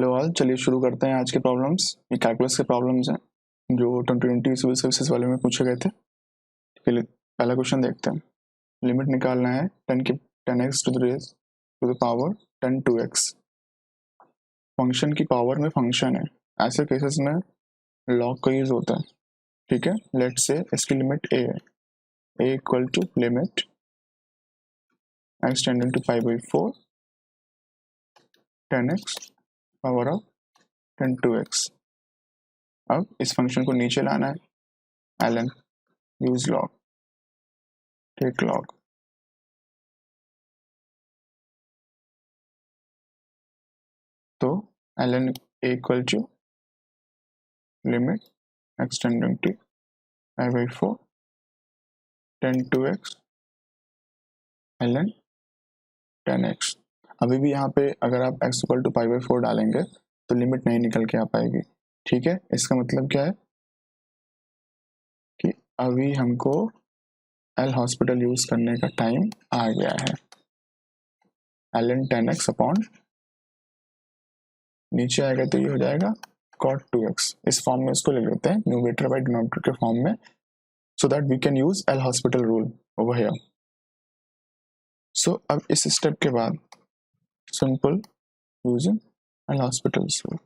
Hello all, चलिए शुरू करते हैं आज के प्रॉब्लम्स। ये कैलकुलस के प्रॉब्लम्स हैं जो 2020 सिविल सर्विसेज वाले में पूछे गए थे। पहला क्वेश्चन देखते हैं। लिमिट निकालना है 10x to the raise to the power 10 2x। Function की पावर में फंक्शन है, ऐसे केसेस में लॉग का यूज होता है। ठीक है, लेट्स से इसकी लिमिट a है, a equal to limit x tending to pi by 4 10x power of 10 2x। अब इस फंक्शन को नीचे लाना है, ln use log, take log. तो ln a equal to limit x tending to pi by 4 10 2x ln 10x। अभी भी यहाँ पे अगर आप x equal to pi by 4 डालेंगे तो लिमिट नहीं निकल के आ पाएगी। ठीक है, इसका मतलब क्या है कि अभी हमको एल हॉस्पिटल यूज करने का टाइम आ गया है। ln 10x अपॉन नीचे आएगा तो ये हो जाएगा cot 2x। इस फॉर्म में इसको ले लेते हैं न्यूमरेटर बाय डिनोमिनेटर के फॉर्म में, so that we can use L hospital rule over here। so अब इस स्टेप के बाद simple using L hospital rule,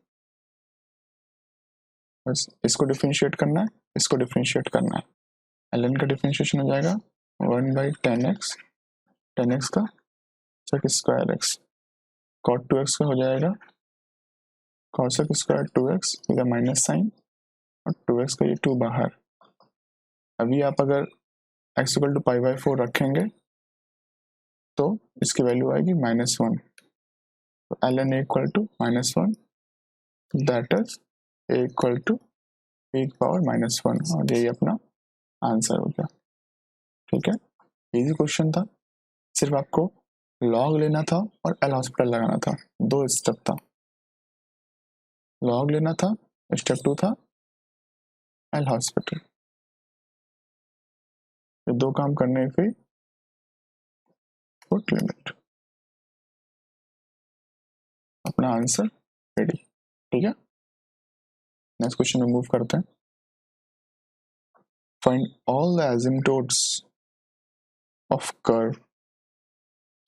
बस इसको डिफरेंशिएट करना है, इसको डिफरेंशिएट करना है। ln का डिफरेंशिएशन हो जाएगा 1 बाई 10x, 10x का sec square x, cot 2x का हो जाएगा cosec square 2x with minus sine और 2x का ये 2 बाहर। अभी आप अगर x equal to pi by 4 रखेंगे तो इसकी वैल्यू आएगी -1। तो ln a equal to -1, that is a equal to e power -1, और यही अपना आंसर हो गया। ठीक है, इजी क्वेश्चन था, सिर्फ आपको लॉग लेना था और एल हॉस्पिटल लगाना था। दो स्टेप था, लॉग लेना था, स्टेप 2 था एल हॉस्पिटल। ये दो काम करने पे पुट लिमिट, अपना आंसर रेडी। ठीक है, नेक्स्ट क्वेश्चन में मूव करते हैं। Find all the asymptotes of curve.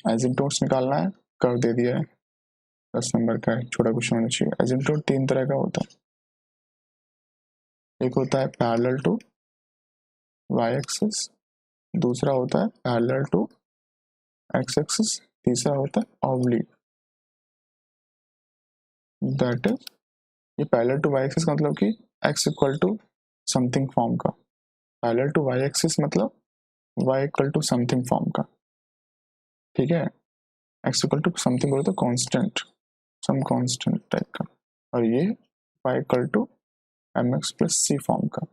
Asymptotes निकालना है, कर्व दे दिया है, 10 नंबर का है, छोटा क्वेश्चन होना चाहिए। एसिम्प्टोट 3 तरह का होता है, एक होता है पैरेलल टू वाई एक्सिस, दूसरा होता है पैरेलल टू एक्स एक्सिस, तीसरा होता है ऑब्लिक। दैट इज, ये पैरेलल टू वाई एक्सिस का मतलब कि x equal to something form का, पैरेलल टू वाई एक्सिस मतलब y equal to something form का। ठीक है, x इक्वल टू समथिंग बोले तो कांस्टेंट, सम कांस्टेंट टाइप का, और ये y equal to mx plus c form का।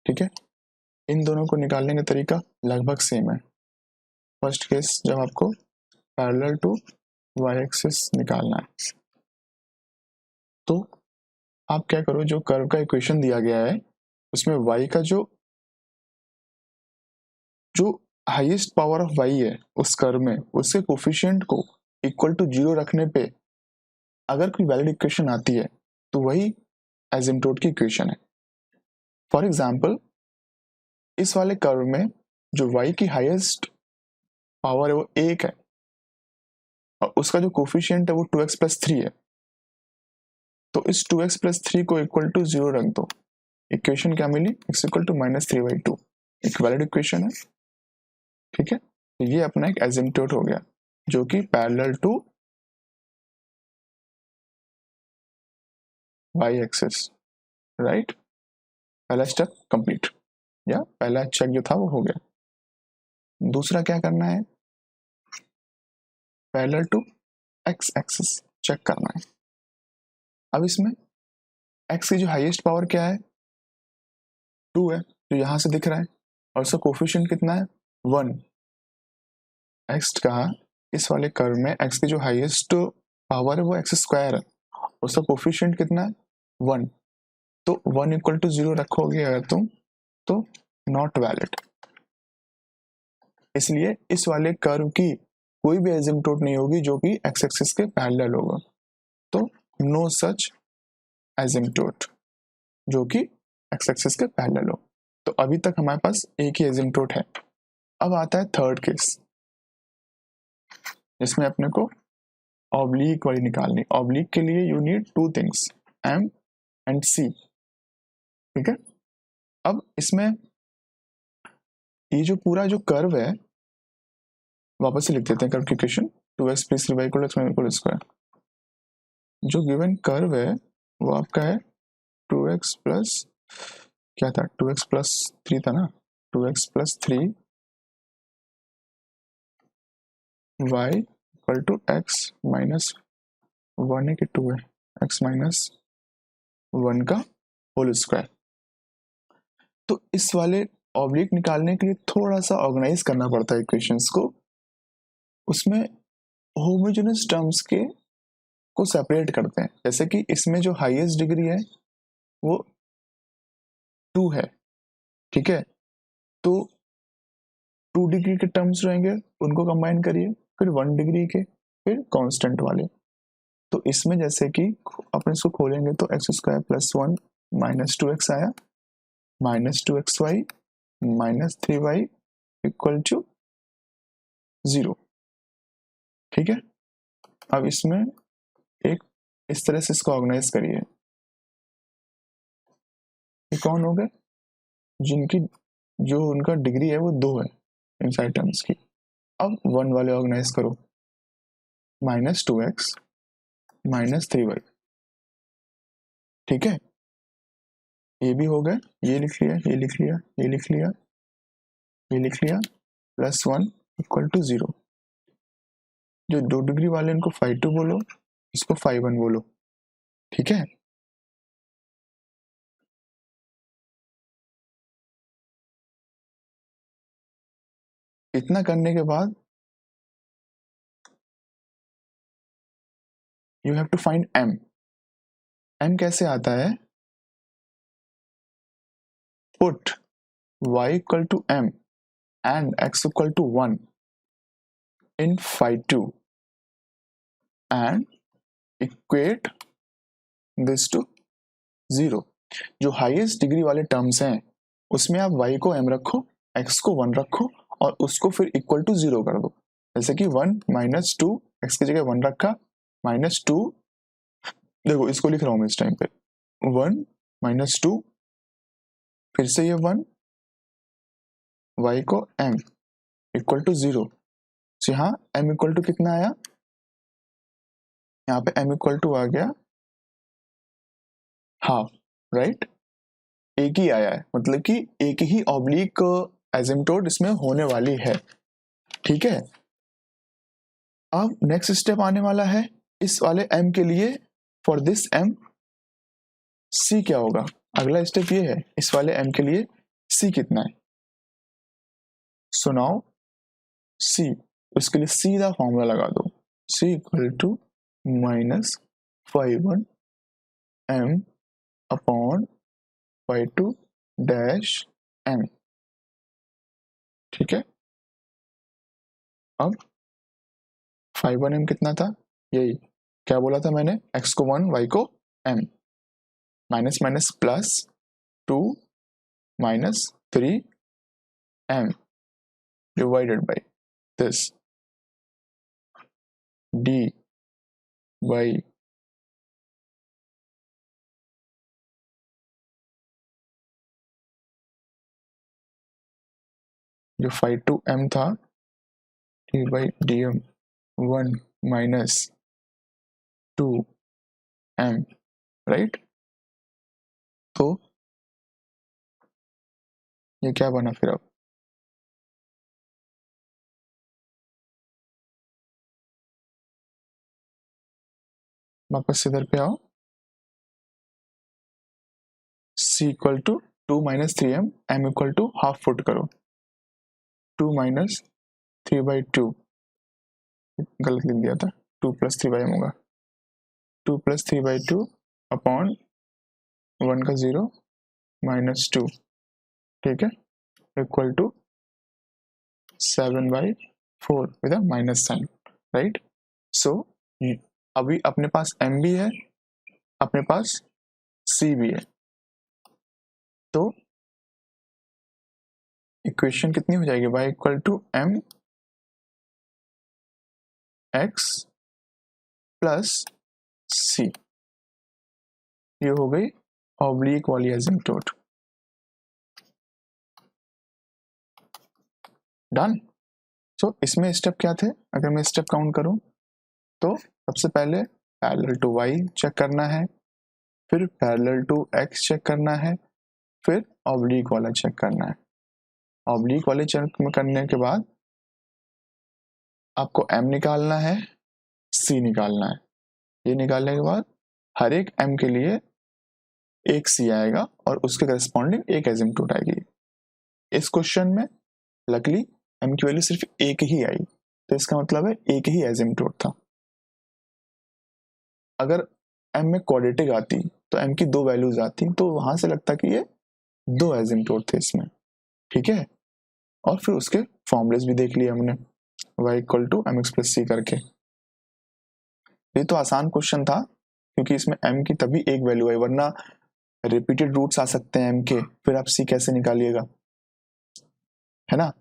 ठीक है, इन दोनों को निकालने का तरीका लगभग सेम है। फर्स्ट केस, जब आपको पैरेलल टू वाई एक्सिस निकालना है तो आप क्या करो, जो कर्व का इक्वेशन दिया गया है उसमें y का जो हाईएस्ट पावर ऑफ y है उस कर्व में, उसके कोफिशिएंट को इक्वल टू 0 रखने पे अगर कोई वैलिड इक्वेशन आती है तो वही एसिम्प्टोट की इक्वेशन है। फॉर एग्जांपल, इस वाले कर्व में जो y की हाईएस्ट पावर है वो 1 है और उसका जो कोफिशिएंट है वो 2x प्लस 3 है, तो इस 2x प्लस 3 को इक्वल टू 0 रख दो। इक्वेशन क्या मिली, x इक्वल टू -3/2, एक वैलिड इक्वेशन है। ठीक है, तो ये अपना एक एसिम्प्टोट हो गया जो कि parallel to Y axis. Right, पहला स्टेप कंप्लीट, या पहला चेक जो था वो हो गया। दूसरा क्या करना है, parallel to X axis check करना है। अब इसमें x की जो हाईएस्ट पावर क्या है, 2 है, जो यहां से दिख रहा है, और उसका कोफिशिएंट कितना है, 1। नेक्स्ट कहा, इस वाले कर्व में x की जो हाईएस्ट पावर है वो x स्क्वायर है, उसका कोफिशिएंट कितना है, 1। तो 1 इक्वल टू 0 रखोगे अगर तुम तो नॉट वैलिड, इसलिए इस वाले कर्व की कोई भी एसिम्प्टोट नहीं होगी जो कि x एक्सिस के पैरेलल होगा। तो नो सच एसिम्प्टोट जो कि एक्स एक्सिस के पैरेलल हो। तो अभी तक हमारे पास एक ही एसिम्प्टोट है। अब आता है थर्ड केस, जिसमें अपने को ऑब्लिक वाली निकालनी। ऑब्लिक के लिए you need two things, M and C. ठीक है, अब इसमें ये जो पूरा जो कर्व है, वापस से लिख देते हैं कर्व की equation, 2x plus 3y equal x minus equal square. जो गिवन कर्व है वो आपका है 2x प्लस क्या था, 2x प्लस 3 था ना, 2x plus 3 y equal to x minus 1 है कि 2 है, x माइनस 1 का होल स्क्वायर। तो इस वाले ऑब्लिक निकालने के लिए थोड़ा सा ऑर्गेनाइज करना पड़ता है इक्वेशंस को। उसमें होमोजेनस टर्म्स के को सेपरेट करते हैं। जैसे कि इसमें जो हाईएस्ट डिग्री है वो 2 है, ठीक है, तो 2 डिग्री के टर्म्स रहेंगे, उनको कंबाइन करिए, फिर 1 डिग्री के, फिर कांस्टेंट वाले। तो इसमें जैसे कि अपन इसको खोलेंगे तो x square plus 1 minus 2x आया, minus 2xy minus 3y equal to 0। ठीक है, अब इसमें एक इस तरह से इसको ऑर्गेनाइज करिए। ये कौन हो गए, जिनकी जो उनका डिग्री है वो 2 है इनसाइड टर्म्स की। अब 1 वाले ऑर्गेनाइज करो, माइनस 2x माइनस 3y। ठीक है, ये भी हो गए, ये लिख लिया, ये लिख लिया, ये लिख लिया, ये लिख लिया, प्लस 1 इक्वल टू 0। जो 2 डिग्री वाले इनको 5 2 बोलो, इसको 5 1 बोलो। ठीक है, इतना करने के बाद you have to find m। m कैसे आता है, put y equal to m and x equal to 1 in phi 2 and equate this to 0। जो हाईएस्ट डिग्री वाले टर्म्स हैं उसमें आप y को m रखो, x को 1 रखो और उसको फिर इक्वल टू 0 कर दो। जैसे कि 1 माइनस 2, x की जगह 1 रखा, माइनस 2, देखो इसको लिख रहा हूं मैं इस टाइम पे, 1 माइनस 2, फिर से ये 1, y को m इक्वल टू 0। जी हाँ, m इक्वल टू कितना आया, यहाँ पे m इक्वल टू आ गया हाफ, राइट। एक ही आया है, मतलब कि एक ही ऑब्लिक एसिम्प्टोट इसमें होने वाली है। ठीक है, अब नेक्स्ट स्टेप आने वाला है इस वाले m के लिए, फॉर दिस m c क्या होगा। अगला स्टेप ये है, इस वाले m के लिए c कितना है। सो नाउ c, उसके लिए सीधा फॉर्मूला लगा दो, c equal to minus 5 m upon 5 dash m। ठीक है, अब 5 कितना था, यही क्या बोला था मैंने, x को 1 y को m, minus minus plus 2 minus 3 m divided by this d by जो 5 था d by dm 1 minus 2m, right. तो ये क्या बना फिर, अब वापस इधर पे आओ, c equal to 2 minus 3m, m equal to half put करो, 2 माइनस 3/2, गलत लिख दिया था, 2 प्लस 3/m होगा, 2 प्लस 3/2 अपॉन 1 का 0 माइनस 2। ठीक है, equal to 7/4 with a minus sign, right. So अभी अपने पास m भी है अपने पास सी भी है, तो इक्वेशन कितनी हो जाएगी, y equal to M X plus C, ये हो गई ऑब्लिक वाली एसिम्पटोट। डन। सो इसमें स्टेप क्या थे, अगर मैं स्टेप काउंट करूं तो सबसे पहले पैरेलल टू y चेक करना है, फिर पैरेलल टू x चेक करना है, फिर ऑब्लिक वाला चेक करना है। ऑब्लिक वाले चेक करने के बाद आपको m निकालना है, c निकालना है। ये निकालने के बाद हर एक m के लिए एक c आएगा और उसके करस्पॉन्डिंग एक एसिम्पटोट आएगी। इस क्वेश्चन में लकीली m की वैल्यू सिर्फ एक ही आई, तो इसका मतलब है एक ही एसिम्पटोट था। अगर m में क्वाड्रेटिक आती तो m की दो वैल्यूज आती, तो वहां से लगता कि ये दो एसिम्पटोट थे इसमें, ठीक है। और फिर उसके फॉर्मूलेस भी देख लिए हमने, y equal to M X plus C करके। ये तो आसान क्वेश्चन था क्योंकि इसमें m की तभी एक वैल्यू है, वरना रिपीटेड रूट्स आ सकते हैं m के, फिर आप c कैसे निकालिएगा, है ना।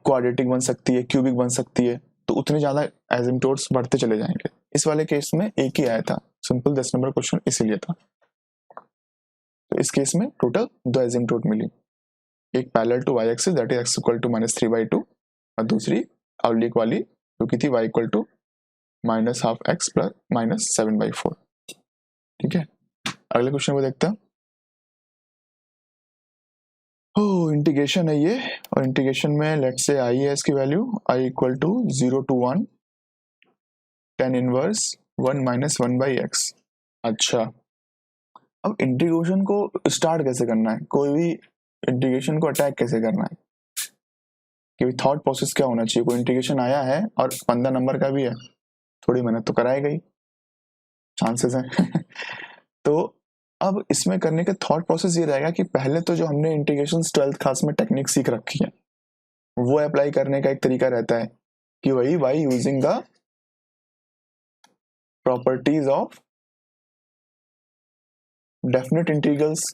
क्वाड्रेटिक बन सकती है, क्यूबिक बन सकती है, तो उतने ज्यादा एसिम्पटोट्स बढ़ते चले जाएंगे। इस वाले केस में एक ही आया था, सिंपल 10 नंबर क्वेश्चन इसीलिए था। तो इस केस में टोटल दो एसिम्पटोट मिली, एक parallel to y axis that is x equal to -3/2 और दूसरी ऑब्लिक वाली जो की थी y equal to -12x plus -7/4। ठीक है, अगले क्वेश्चन को देखते हैं। इंटीग्रेशन है ये, और इंटीग्रेशन में लेट्स से आई है इसकी value i equal to 0 to 1 tan inverse 1 - 1/x। अच्छा, अब इंटीग्रेशन को स्टार्ट कैसे करना है, कोई भी इंटीग्रेशन को अटैक कैसे करना है, कि थॉट प्रोसेस क्या होना चाहिए। कोई इंटीग्रेशन आया है और 15 नंबर का भी है, थोड़ी मेहनत तो कराएगा ही, चांसेस हैं तो अब इसमें करने का थॉट प्रोसेस ये रहेगा कि पहले तो जो हमने इंटीग्रेशन 12th क्लास में टेक्निक सीख रखी है वो अप्लाई करने का एक तरीका रहता है कि वही by using the properties of definite integrals,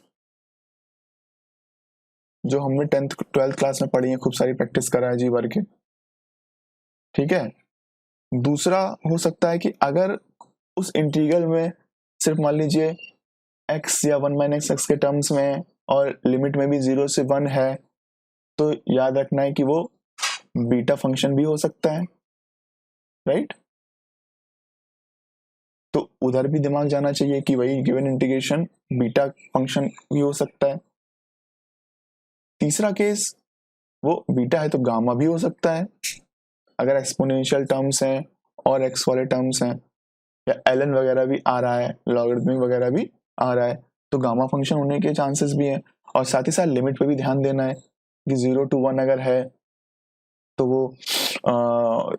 जो हमने 10th 12th क्लास में पढ़ी है, खूब सारी प्रैक्टिस करा है जी भर के। ठीक है, दूसरा हो सकता है कि अगर उस इंटीग्रल में सिर्फ मान लीजिए x या 1 - x के टर्म्स में और लिमिट में भी 0 से 1 है, तो याद रखना है कि वो बीटा फंक्शन भी हो सकता है, राइट। तो उधर भी दिमाग जाना चाहिए कि वही गिवन इंटीग्रेशन बीटा फंक्शन भी हो सकता है। तीसरा केस, वो बीटा है तो गामा भी हो सकता है, अगर एक्सपोनेंशियल टर्म्स हैं और एक्स वाले टर्म्स हैं, या एलन वगैरह भी आ रहा है, लॉगरिथमिक वगैरह भी आ रहा है, तो गामा फंक्शन होने के चांसेस भी हैं। और साथ ही साथ लिमिट पे भी ध्यान देना है कि 0 to 1 अगर है तो वो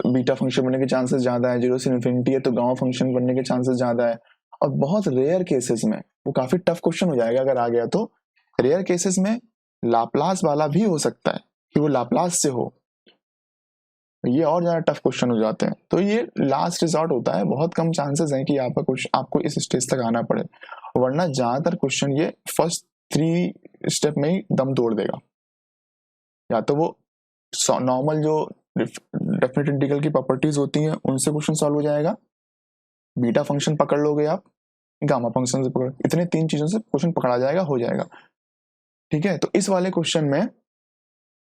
बीटा फंक्शन बनने के चांसेस ज्यादा है, 0 से इन्फिनिटी है तो गामा फंक्शन बनने के चांसेस ज्यादा है। और बहुत रेयर केसेस में, वो काफी टफ क्वेश्चन हो जाएगा अगर आ गया तो, रेयर केसेस में लाप्लास वाला भी हो सकता है कि वो लाप्लास से हो, ये और ज्यादा टफ क्वेश्चन हो जाते हैं। तो ये लास्ट रिजॉर्ट होता है, बहुत कम चांसेस हैं कि आपको इस स्टेज तक आना पड़े, वरना ज्यादातर क्वेश्चन ये फर्स्ट 3 स्टेप में ही दम तोड़ देगा। या तो वो नॉर्मल जो डेफिनेट इंटीग्रल की प्रॉपर्टीज होती हैं उनसे क्वेश्चन सॉल्व हो जाएगा, बीटा फंक्शन पकड़ लोगे आप, गामा फंक्शन से पकड़, इतने 3 चीजों से क्वेश्चन पकड़ा जाएगा, हो जाएगा। ठीक है, तो इस वाले क्वेश्चन में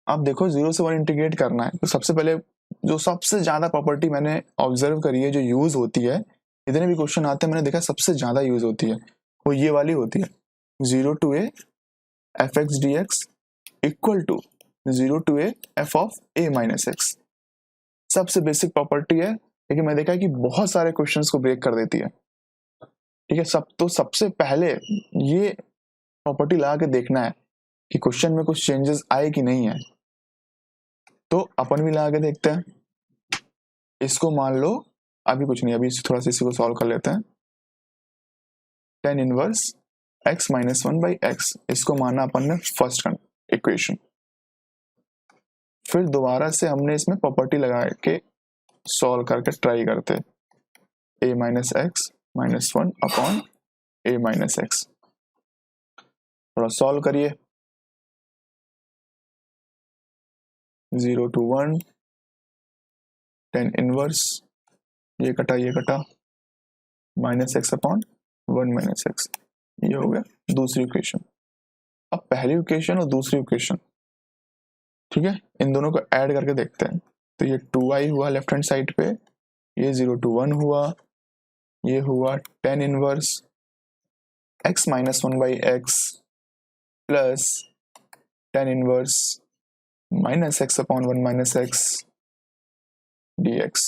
आप देखो 0 से 1 इंटीग्रेट करना है, तो सबसे पहले जो सबसे ज्यादा प्रॉपर्टी मैंने ऑब्जर्व करी है जो यूज होती है, इतने भी क्वेश्चन आते हैं मैंने देखा सबसे ज्यादा यूज होती है, वो ये वाली होती है, 0 to a f(x) dx equal to 0 to a f of a minus x। सबसे बेसिक प्रॉपर्टी है, लेकिन मैं देखा है कि बहुत सारे क्वेश्चंस को ब्रेक कर देती है। ठीक है, सबसे पहले ये प्रॉपर्टी लगा के देखना है कि क्वेश्चन में कुछ चेंजेस आए कि नहीं है। तो अपन भी लगा के देखते हैं, इसको मान लो अभी कुछ नहीं, अभी थोड़ा सा इसी को सॉल्व कर लेते हैं। tan इनवर्स x - 1/x, इसको माना अपन ने फर्स्ट इक्वेशन, फिर दोबारा से हमने इसमें प्रॉपर्टी लगा के सॉल्व करके ट्राई करते। a minus x minus 1 upon a minus x. थोड़ा सॉल्व करिए। 0 to 1 tan इनवर्स, ये कटा minus x upon 1 minus x, ये हो गया दूसरी इक्वेशन। अब पहली इक्वेशन और दूसरी इक्वेशन, ठीक है, इन दोनों को ऐड करके देखते हैं। तो ये 2i हुआ लेफ्ट हैंड साइड पे, ये 0 to 1 हुआ, ये हुआ tan inverse x minus 1 by x plus tan inverse minus x upon 1 minus x dx।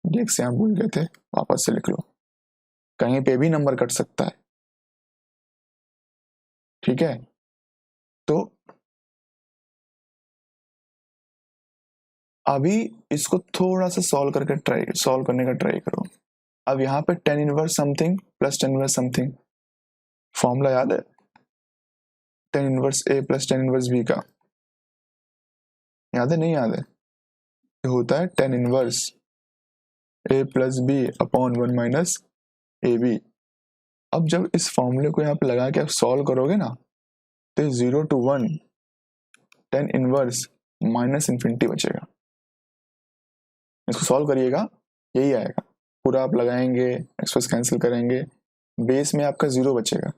dx यहाँ भूल गए थे, वापस से लिख लो, कहीं पे भी नंबर कट सकता है, ठीक है। तो अभी इसको थोड़ा सा सॉल्व करने का ट्राई करो। अब यहाँ पे tan inverse something plus tan inverse something, formula याद है tan inverse a plus tan inverse b का, याद है नहीं याद है? ये होता है tan inverse a plus b upon 1 minus A B. अब जब इस फॉर्मूले को यहाँ पे लगा के आप सॉल्व करोगे ना, तो 0 to 1 tan inverse minus infinity बचेगा। इसको सॉल्व करिएगा, यही आएगा। पूरा आप लगाएंगे, एक्सप्रेस कैंसिल करेंगे, बेस में आपका 0 बचेगा,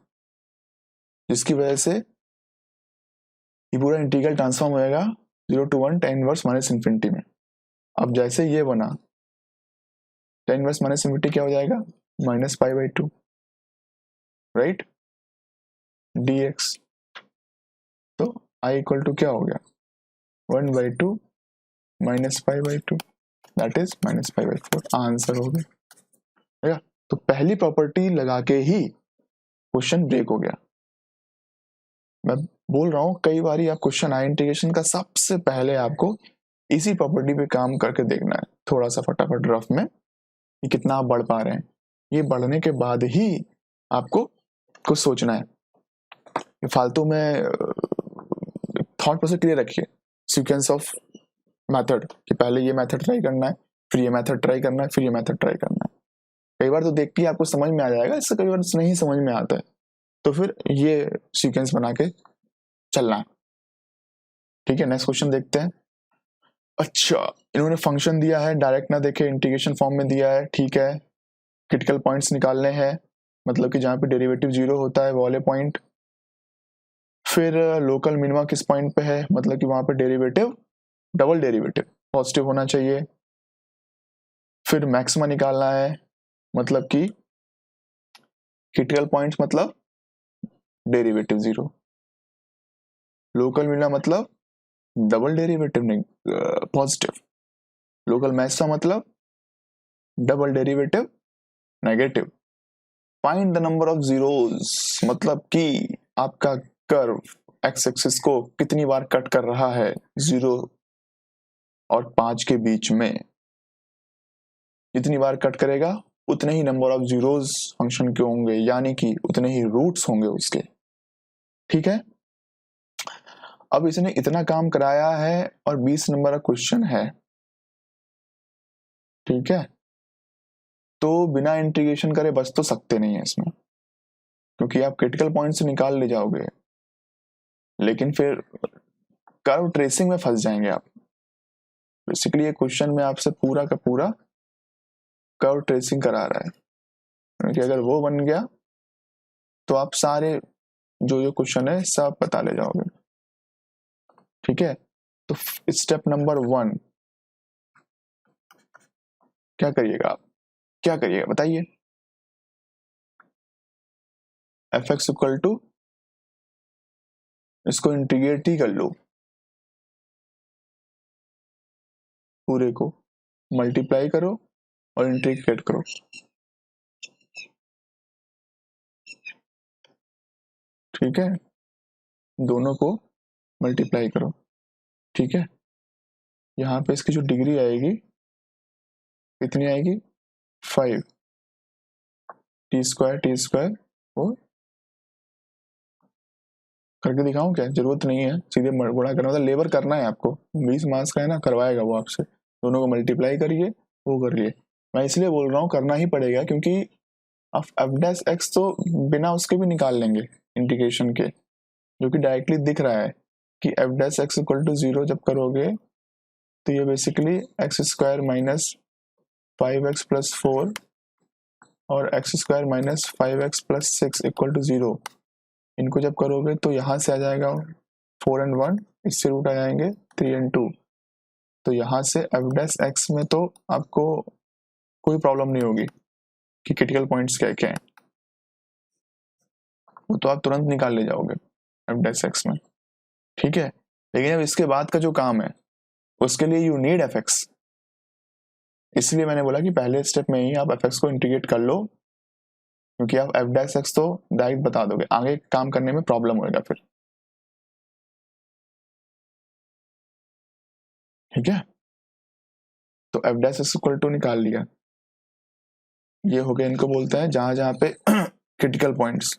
जिसकी वजह से ये पूरा इंटीग्रल ट्रांसफॉर्म होएगा 0 to 1 tan inverse minus infinity में। अब जैसे ये बना, tan इनवर्स माइनस इन्फिनिटी क्या हो जाएगा, minus pi by 2, right, dx। तो i इक्वल टू क्या हो गया, 1 by 2 minus pi by 2, that is minus pi by 4। Answer हो गया। तो पहली प्रॉपर्टी लगा के ही क्वेश्चन ब्रेक हो गया। मैं बोल रहा हूं कई बार आप क्वेश्चन आए इंटीग्रेशन का, सबसे पहले आपको इसी प्रॉपर्टी पे काम करके देखना है, थोड़ा सा फटाफट रफ में, कि कितना आप बढ़ पा रहे हैं। ये बढ़ने के बाद ही आपको कुछ सोचना है। फालतू में थॉट प्रोसेस क्लियर रखिए, सीक्वेंस ऑफ मेथड, कि पहले ये मेथड ट्राई करना है, फिर ये मेथड ट्राई करना है, फिर ये मेथड ट्राई करना है। कई बार तो देख के आपको समझ में आ जाएगा, इससे कई बार नहीं समझ में आता है, तो फिर ये सीक्वेंस बना के चलना है, ठीक है। नेक्स्ट क्वेश्चन देखते हैं। अच्छा, इन्होंने फंक्शन दिया है, डायरेक्ट ना देखे इंटीग्रेशन फॉर्म में दिया है, ठीक है। क्रिटिकल पॉइंट्स निकालने हैं, मतलब कि जहां पे डेरिवेटिव 0 होता है वो वाले पॉइंट। फिर लोकल मिनिमा किस पॉइंट पे है, मतलब कि वहां पे डेरिवेटिव, डबल डेरिवेटिव पॉजिटिव होना चाहिए। फिर मैक्सिमा निकालना है, मतलब कि क्रिटिकल पॉइंट्स मतलब डेरिवेटिव 0, लोकल मिनिमा मतलब डबल डेरिवेटिव नहीं पॉजिटिव, लोकल मैक्सिमा मतलब double derivative negative. Find the number of zeros, मतलब कि आपका कर्व एक्स एक्सिस को कितनी बार कट कर रहा है 0 और 5 के बीच में। जितनी बार कट करेगा उतने ही नंबर ऑफ जीरोस फंक्शन के होंगे, यानी कि उतने ही रूट्स होंगे उसके, ठीक है। अब इसने इतना काम कराया है और 20 नंबर का क्वेश्चन है, ठीक है। तो बिना इंटीग्रेशन करे बच तो सकते नहीं है इसमें, क्योंकि आप क्रिटिकल पॉइंट से निकाल ले जाओगे, लेकिन फिर कर्व ट्रेसिंग में फंस जाएंगे आप। बेसिकली ये क्वेश्चन में आपसे पूरा का पूरा कर्व ट्रेसिंग करा रहा है, क्योंकि अगर वो बन गया तो आप सारे जो क्वेश्चन है सब बता ले जाओगे, ठीक है। तो स्टेप नंबर 1 क्या करिएगा आप, क्या करिएगा बताइए। एफ एक्स इक्वल टू, इसको इंटीग्रेट ही कर लो, पूरे को मल्टीप्लाई करो और इंटीग्रेट करो, ठीक है। दोनों को मल्टीप्लाई करो, ठीक है। यहाँ पे इसकी जो डिग्री आएगी कितनी आएगी, 5 टी स्क्वायर वो करके दिखाऊं क्या, जरूरत नहीं है, सीधे गुणा करना, मतलब लेबर करना है आपको, 20 मार्क्स का है ना, करवाएगा वो आपसे। दोनों को मल्टीप्लाई करिए, वो करिए, मैं इसलिए बोल रहा हूँ करना ही पड़ेगा, क्योंकि अब एफ डैश एक्स तो बिना उसके भी निकाल लेंगे इंटीग्रेशन के, जो कि डायरेक्टली दिख रहा है कि F dash X equal to 0 जब करोगे तो ये basically X square minus 5x plus 4 और X square minus 5x plus 6 equal to 0, इनको जब करोगे तो यहाँ से आ जाएगा 4 and 1, इससे रूट आ जाएंगे 3 and 2। तो यहाँ से एफ डैश एक्स में तो आपको कोई प्रॉब्लम नहीं होगी कि क्रिटिकल पॉइंट्स क्या क्या हैं, वो तो आप तुरंत निकाल ले जाओगे एफ डैश एक्स में, ठीक है। लेकिन अब इसके बाद का जो काम है उसके लिए यू नीड एफ एक्स, इसलिए मैंने बोला कि पहले स्टेप में ही आप एफ एक्स को इंटीग्रेट कर लो, क्योंकि आप एफ डैश एक्स तो डायरेक्ट बता दोगे, आगे काम करने में प्रॉब्लम होगा फिर, ठीक है। तो F dash X equal to निकाल लिया, ये हो गया, इनको बोलते हैं जहां जहां पे क्रिटिकल पॉइंट्स।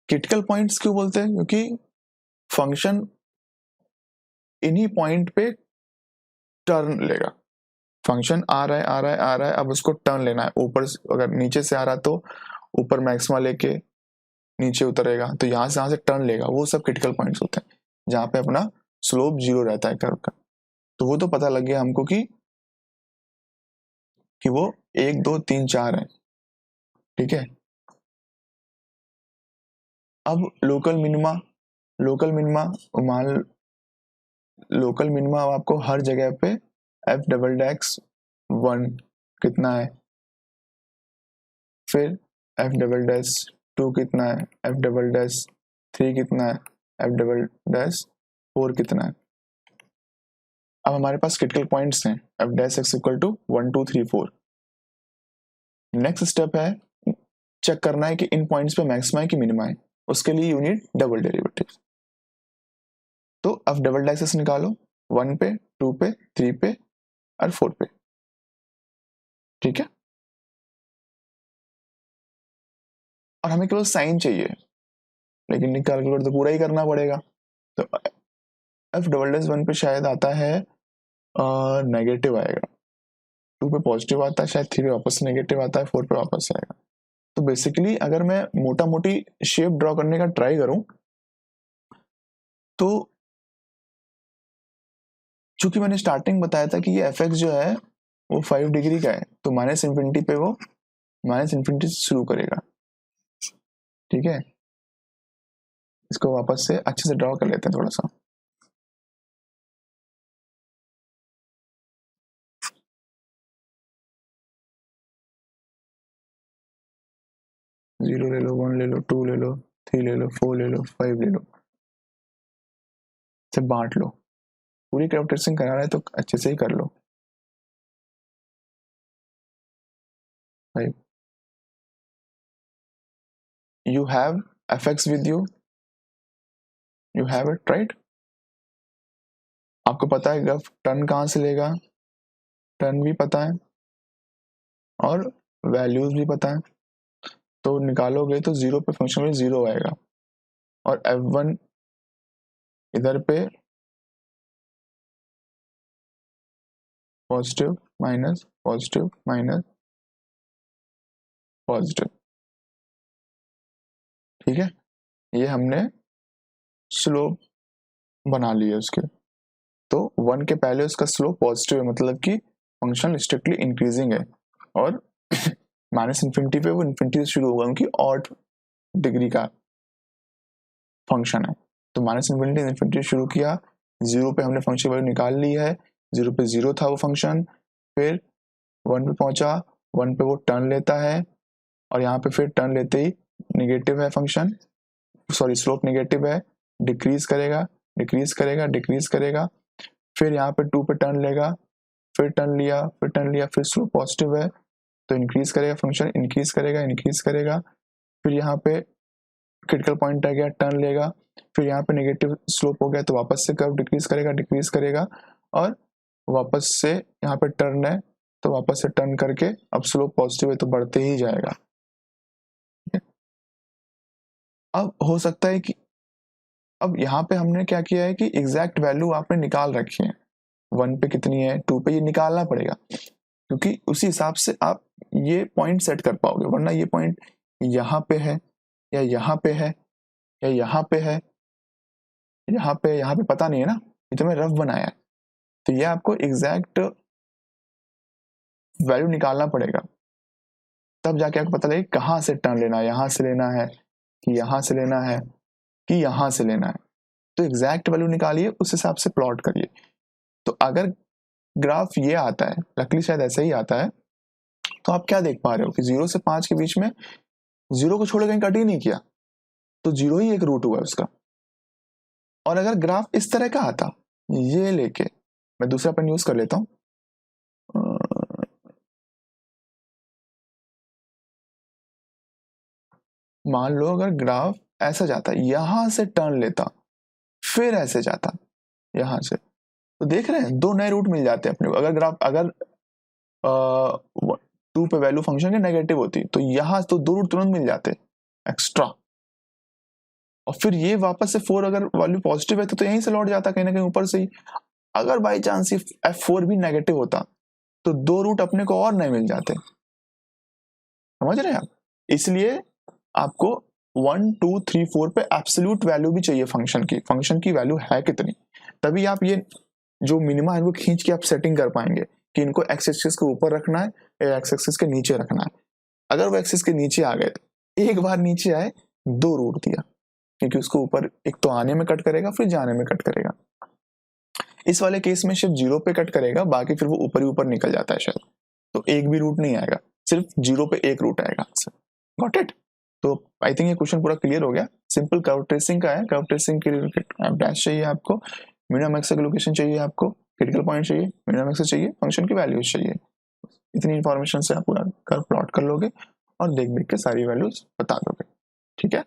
क्रिटिकल पॉइंट्स क्यों बोलते हैं? क्योंकि फंक्शन इन्हीं पॉइंट पे टर्न लेगा, फंक्शन आ रहा है आ रहा है आ रहा है, अब उसको टर्न लेना है, ऊपर अगर नीचे से आ रहा तो ऊपर मैक्सिमा लेके नीचे उतरेगा, तो यहाँ से टर्न लेगा, वो सब क्रिटिकल पॉइंट्स होते हैं जहाँ पे अपना स्लोप 0 रहता है कर्व का। तो वो तो पता लग गया हमको कि वो 1 2 3 4 है, ठीक है। अब लोकल मिनिमा आपको हर जगह पे एफ डबल डैक्स 1 कितना है, फिर एफ डबल डैश 2 कितना है, एफ डबल डैश 3 कितना है, एफ डबल डैश 4 कितना है। अब हमारे पास क्रिटिकल पॉइंट्स हैं F dash X equal to 1 2 3 4। Next step है चेक करना है कि इन पॉइंट्स पे मैक्सिमा है कि मिनिमा है, उसके लिए यू नीड डबल डेरिवेटिव। तो अब डबल डैशेस निकालो 1 पे 2 पे 3 पे और 4 पे, ठीक है। और हमें केवल साइन चाहिए, लेकिन कैलकुलेट तो पूरा ही करना पड़ेगा। तो एफ डबल डैश 1 पे शायद आता है नेगेटिव आएगा, 2 पे पॉजिटिव आता है, शायद 3 पे वापस नेगेटिव आता है, 4 पे वापस आएगा। तो बेसिकली अगर मैं मोटा मोटी शेप ड्रॉ करने का ट्राई करूं तो चूंकि मैंने स्टार्टिंग बताया था कि ये एफ एक्स जो है वो 5 डिग्री का है, तो माइनस इन्फिनिटी पे वो माइनस इन्फिनिटी से शुरू करेगा, ठीक है। इसको वापस से अच्छे से ड्रॉ कर लेते हैं थोड़ा सा। जीरो ले लो, 1 ले लो, 2 ले लो, 3 ले लो, 4 ले लो, 5 ले लो, से बांट लो। पूरी कैलकुलेशन करा रहा है तो अच्छे से ही कर लो। 5 you have fx with you have it right। आपको पता है ग्राफ टर्न कहाँ से लेगा, टर्न भी पता है और वैल्यूज भी पता है, तो निकालोगे तो 0 पे फंक्शन में 0 आएगा और f1 इधर पे positive minus positive minus positive, ठीक है। ये हमने स्लोप बना लिया उसके, तो 1 के पहले उसका स्लोप पॉजिटिव है, मतलब कि फंक्शन स्ट्रिक्टली इंक्रीजिंग है, और माइनस इन्फिनिटी पे वो इन्फिनिटी से शुरू होगा क्योंकि ऑड डिग्री का फंक्शन है। तो माइनस इन्फिनिटी इन्फिनिटी शुरू किया, 0 पे हमने फंक्शन वैल्यू निकाल ली है, 0 पे 0 था वो फंक्शन, फिर 1 पे पहुंचा, 1 पे वो टर्न लेता है और यहाँ पे फिर टर्न लेते ही निगेटिव है फंक्शन, सॉरी स्लोप निगेटिव है, डिक्रीज करेगा डिक्रीज करेगा डिक्रीज करेगा, फिर यहाँ पे 2 पे टर्न लेगा, फिर टर्न लिया फिर टर्न लिया, फिर स्लोप पॉजिटिव है तो इंक्रीज करेगा फंक्शन, इंक्रीज करेगा, फिर यहाँ पे क्रिटिकल पॉइंट आ गया, टर्न लेगा, फिर यहाँ पे नेगेटिव स्लोप हो गया तो वापस से कर्व डिक्रीज करेगा और वापस से यहाँ पे टर्न है तो वापस से टर्न करके अब स्लोप पॉजिटिव है तो बढ़ते ही जाएगा। अब हो सकता है कि अब यहाँ पे हमने क्या किया है कि एग्जैक्ट वैल्यू आपने निकाल रखी है, 1 पे कितनी है 2 पे, ये निकालना पड़ेगा। क्योंकि उसी हिसाब से आप ये पॉइंट सेट कर पाओगे, वरना ये पॉइंट यहाँ पे है या यहाँ पे है या यहाँ पे है, यहाँ पे पता नहीं है ना, ये तो मैंने रफ बनाया है। तो ये आपको एग्जैक्ट वैल्यू निकालना पड़ेगा, तब जाके आपको पता लगे कहाँ से टर्न लेना है, यहाँ से लेना है कि यहाँ से लेना है कि यहाँ से लेना है। तो एग्जैक्ट वैल्यू निकालिए, उस हिसाब से प्लॉट करिए। तो अगर ग्राफ ये आता है, लकीली शायद ऐसा ही आता है, तो आप क्या देख पा रहे हो कि 0 से 5 के बीच में 0 को छोड़ कहीं कट ही नहीं किया, तो 0 ही एक रूट हुआ उसका। और अगर ग्राफ इस तरह का आता, ये लेके, मैं दूसरा पेन यूज कर लेता हूं, मान लो अगर ग्राफ ऐसा जाता, यहां से टर्न लेता, फिर ऐसे जाता यहां से, तो देख रहे हैं 2 नए रूट मिल जाते हैं अपने को। अगर ग्राफ अगर 2 पे वैल्यू फंक्शन के नेगेटिव होती तो यहां तो 2 रूट तुरंत मिल जाते एक्स्ट्रा, और फिर ये वापस से 4 अगर वैल्यू पॉजिटिव है तो यहीं से लौट जाता कहीं ना कहीं ऊपर से ही। अगर बाई चांस F4 भी नेगेटिव होता तो 2 रूट अपने को और नए मिल जाते, समझ रहे हैं आप। इसलिए आपको 1 2 3 4 पे एब्सोल्यूट वैल्यू भी चाहिए फंक्शन की वैल्यू है कितनी, तभी आप ये जो मिनिमा है इनको खींच के आप सेटिंग कर पाएंगे कि इनको एक्स एक्सिस के ऊपर रखना है या एक्स एक्सिस के नीचे रखना है। अगर वो एक्सिस के नीचे आ गए, एक बार नीचे आए 2 रूट दिया, क्योंकि उसको ऊपर एक तो आने में कट करेगा फिर जाने में कट करेगा। इस वाले केस में सिर्फ 0 पे कट करेगा, बाकी फिर वो ऊपर ही ऊपर निकल जाता है शायद, तो एक भी रूट नहीं आएगा, सिर्फ 0 पे एक रूट आएगा। Got it. तो आई थिंक ये क्वेश्चन पूरा क्लियर हो गया। सिंपल कर्व ट्रेसिंग का है, कर्व ट्रेसिंग के लिए डैश चाहिए आपको, मिनिमम एक्स लोकेशन चाहिए आपको, क्रिटिकल पॉइंट चाहिए, मिनिमम एक्स चाहिए, फंक्शन की वैल्यूज चाहिए। इतनी इंफॉर्मेशन से आप पूरा कर्व प्लॉट कर लोगे और देख देख के सारी वैल्यूज बता दोगे। ठीक है,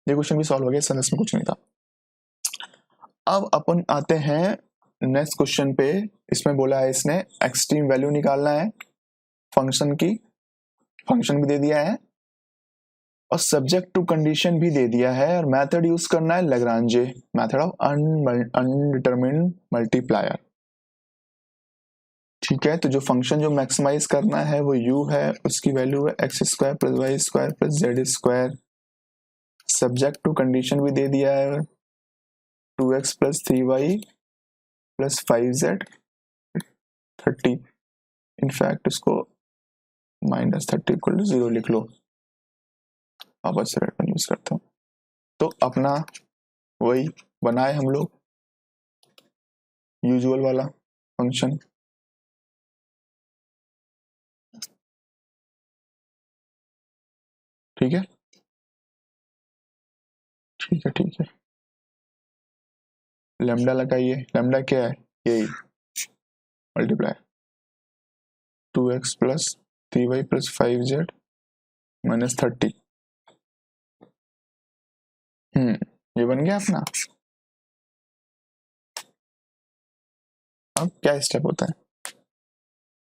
ये क्वेश्चन भी सॉल्व हो गया, सेंस में कुछ नहीं था। अब अपन आते हैं नेक्स्ट क्वेश्चन पे। इसमें बोला है इसने एक्सट्रीम वैल्यू निकालना है फंक्शन की, फंक्शन भी दे दिया है और सब्जेक्ट टू कंडीशन भी दे दिया है, और मेथड यूज करना है लैग्रांजे मेथड ऑफ अनडिटरमिन्ड मल्टीप्लायर। ठीक है, तो जो फंक्शन जो मैक्सिमाइज करना है वो u है, उसकी वैल्यू है X square plus Y square plus Z square. Subject to condition भी दे दिया है 2x plus 3y plus 5z 30। In fact इसको -30 इक्वल टू 0 लिख लो, वापस से रेड यूज करता हूँ। तो अपना वही बनाए हम लोग यूजुअल वाला फंक्शन, ठीक है ठीक है ठीक है। लैम्डा लगाइए, लैम्डा क्या है, यही multiply 2x plus 3y plus 5z -30। ये बन गया अपना। अब क्या स्टेप होता है,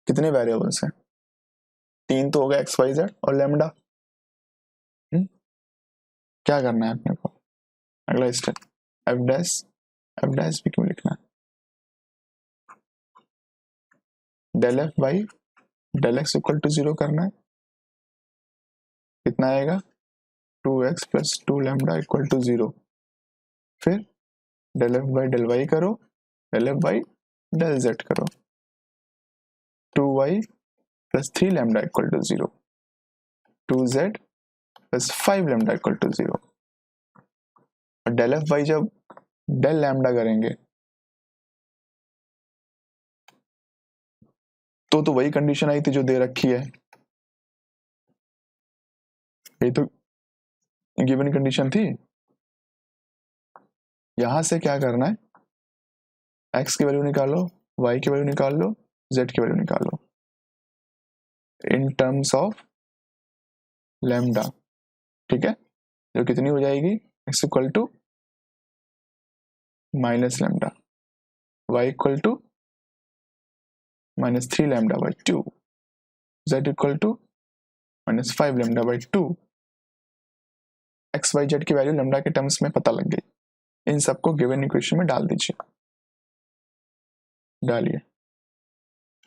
कितने वेरिएबल्स हैं, 3 तो हो गया एक्स वाई जेड और लैम्डा। क्या करना है अपने को, अगला स्टेप एफ डैश भी क्यों लिखना है, del F by del X equal to 0 करना है। कितना आएगा 2x plus 2 lambda equal to 0। फिर del F by del Y करो, del F by del Z करो, 2y plus 3 lambda equal to 0, 2z plus 5 lambda equal to 0। और del F by जब del lambda करेंगे तो वही कंडीशन आई थी जो दे रखी है, ये तो गिवन कंडीशन थी। यहां से क्या करना है, x की वैल्यू निकालो, y की वैल्यू निकाल लो, z की वैल्यू निकाल लो इन टर्म्स ऑफ लैम्डा। ठीक है, जो कितनी हो जाएगी x equal to minus lambda, y equal to -3 lambda by 2, z equal to -5 lambda by 2। X Y Z की वैल्यू लैम्डा के टर्म्स में पता लग गई, इन सबको गिवन इक्वेशन में डाल दीजिए, डालिए।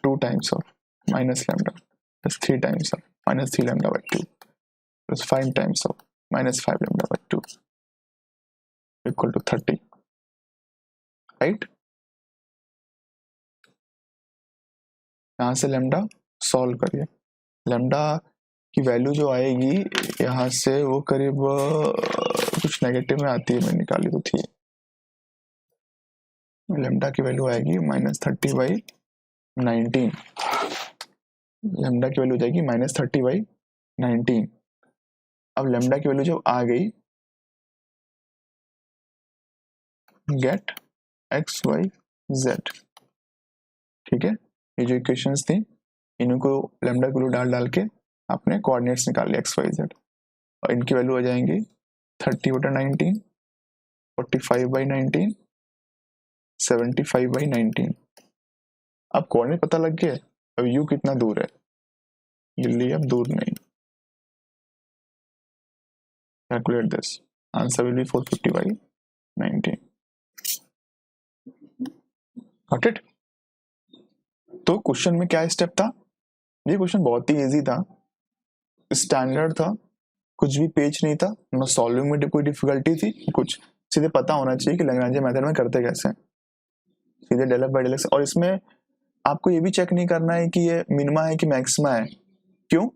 2 times of minus lambda plus 3 times of minus 3 lambda by 2 plus 5 times of minus 5 lambda by 2 equal to 30, right? यहाँ से lambda सॉल्व करिए, lambda की वैल्यू जो आएगी यहाँ से वो करीब कुछ नेगेटिव में आती है, मैंने निकाली तो थी, lambda की वैल्यू आएगी -30/19, lambda की वैल्यू हो जाएगी -30/19। अब lambda की वैल्यू जब आ गई, गेट x y z, ठीक है, ये जो इक्वेशंस थी इनको lambda की वैल्यू डाल के आपने कोऑर्डिनेट्स निकाल लिया x y z, और इनकी वैल्यू आ जाएंगी 30/19, 45/19, 75/19। अब कोऑर्डिनेट पता लग गया, अब u कितना दूर है, ये अब दूर नहीं, calculate this, answer will be 450/19। Got it? तो क्वेश्चन में क्या स्टेप था, ये क्वेश्चन बहुत ही इजी था, स्टैंडर्ड था, कुछ भी पेज नहीं था, ना सॉल्विंग में कोई डिफिकल्टी थी, कुछ सीधे पता होना चाहिए कि लैग्रेंज मेथड में करते कैसे हैं, सीधे del f by del x। और इसमें आपको ये भी चेक नहीं करना है कि ये मिनिमा है कि मैक्सिमा है, क्यों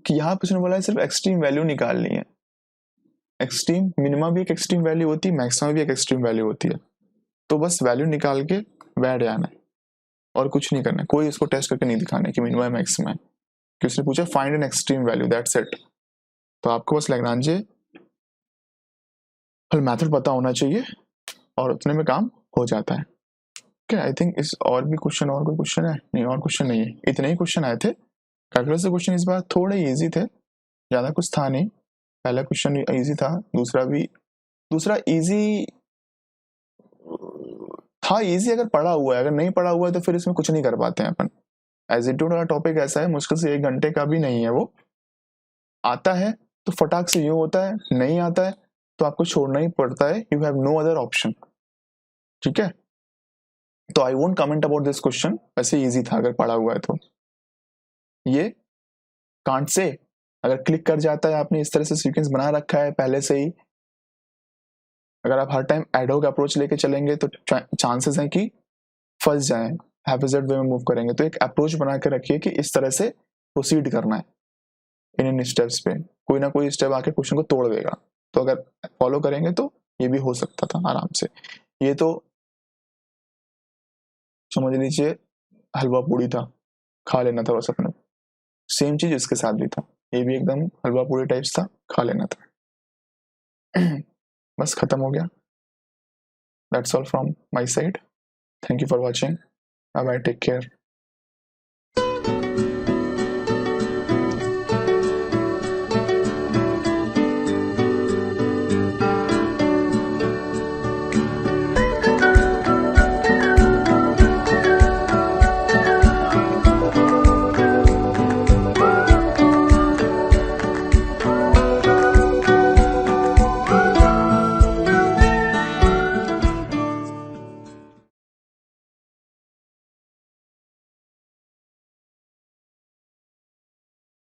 कि यहाँ पे उसने बोला है सिर्फ एक्सट्रीम वैल्यू निकालनी है, एक्सट्रीम मिनिमा भी एक एक्सट्रीम वैल्यू होती है, मैक्सिमा भी एक एक्सट्रीम वैल्यू होती है, तो बस वैल्यू निकाल के बैठ जाना है और कुछ नहीं करना है, कोई इसको टेस्ट करके नहीं दिखाना है कि मिनिमा है मैक्सिमा है, कि उसने पूछा find an extreme value, that's it. तो आपको बस लैग्रांज मेथड पता होना चाहिए और उतने में काम हो जाता है। ओके, आई थिंक इस और भी क्वेश्चन, और कोई क्वेश्चन है? नहीं, और क्वेश्चन नहीं है, इतने ही क्वेश्चन आए थे। कैलकुलस के क्वेश्चन इस बार थोड़े इजी थे, ज़्यादा कुछ था नहीं, पहला क्वेश्चन इजी था, दूसरा इजी था, इजी अगर पढ़ा हुआ है, अगर नहीं पढ़ा हुआ है तो फिर इसमें कुछ नहीं कर पाते हैं अपन। एजिट्यूड वाला टॉपिक ऐसा है, मुश्किल से 1 घंटे का भी नहीं है, वो आता है तो फटाक से यूं होता है, नहीं आता है तो आपको छोड़ना ही पड़ता है, you have no other option, ठीक है। तो I won't comment about this question, वैसे इजी था अगर पढ़ा हुआ है तो। ये कांट से अगर क्लिक कर जाता है, आपने इस तरह से सीक्वेंस बना रखा है पहले से ही, अगर आप हर टाइम एडहॉक अप्रोच लेके चलेंगे तो चांसेस हैं कि फंस जाएं, हैविजेड वे में मूव करेंगे। तो एक अप्रोच बना के रखिए कि इस तरह से प्रोसीड करना है, इन स्टेप्स पे कोई ना कोई स्टेप आके क्वेश्चन को तोड़ देगा, तो अगर फॉलो करेंगे तो ये भी हो सकता था आराम से। ये तो समझ लीजिए हलवा पूड़ी था, खा लेना था बस अपने, सेम चीज इसके साथ भी था, ये भी एकदम हलवा पूड़ी टाइप्स था, खा लेना था। बस खत्म हो गया। That's all from my side. Thank you for watching. Bye bye, take care.